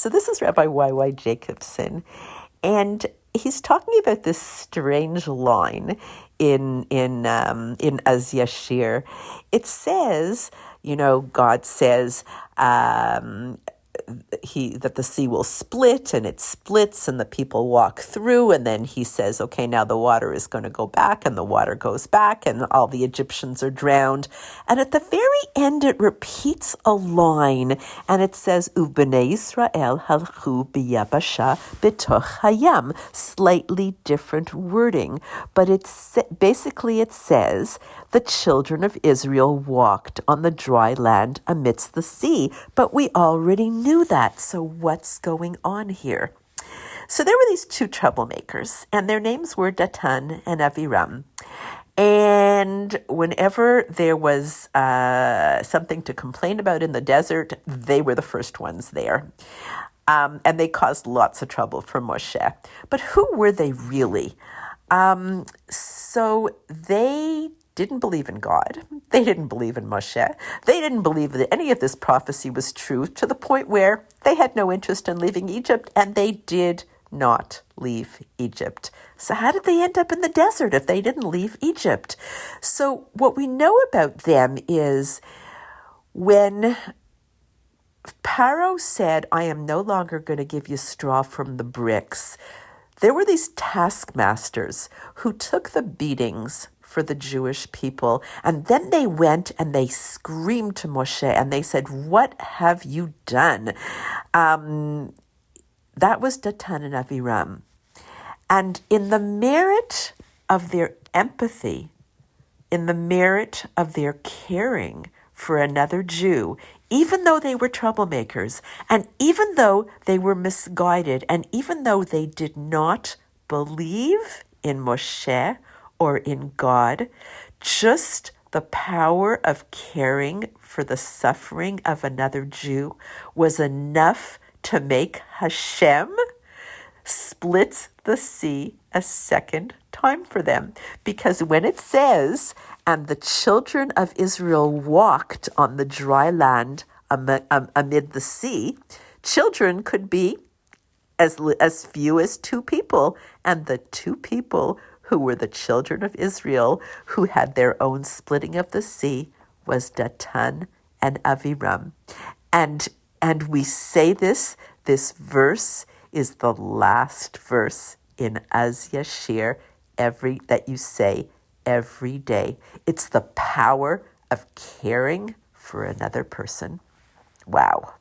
So this is Rabbi Y.Y. Jacobson, and he's talking about this strange line in Az Yashir. It says, God says that the sea will split, and it splits, and the people walk through, and then he says, okay, now the water is going to go back, and the water goes back, and all the Egyptians are drowned. And at the very end, it repeats a line, and it says, Uvbnei Yisrael halchu biyabasha betoch hayam. Slightly different wording, but basically it says, the children of Israel walked on the dry land amidst the sea. But we already knew that. So what's going on here? So there were these two troublemakers, and their names were Datan and Aviram. And whenever there was something to complain about in the desert, they were the first ones there. And they caused lots of trouble for Moshe. But who were they really? So they didn't believe in God. They didn't believe in Moshe. They didn't believe that any of this prophecy was true, to the point where they had no interest in leaving Egypt, and they did not leave Egypt. So how did they end up in the desert if they didn't leave Egypt? So what we know about them is when Pharaoh said, I am no longer going to give you straw from the bricks, there were these taskmasters who took the beatings for the Jewish people, and then they went and they screamed to Moshe, and they said, what have you done? That was Datan and Aviram. And in the merit of their empathy, in the merit of their caring for another Jew, even though they were troublemakers, and even though they were misguided, and even though they did not believe in Moshe or in God, just the power of caring for the suffering of another Jew was enough to make Hashem split the sea a second time for them. Because when it says, and the children of Israel walked on the dry land amid the sea, children could be as few as two people. And the two people who were the children of Israel, who had their own splitting of the sea, was Datan and Aviram. And we say this verse is the last verse in Az Yashir that you say every day. It's the power of caring for another person. Wow.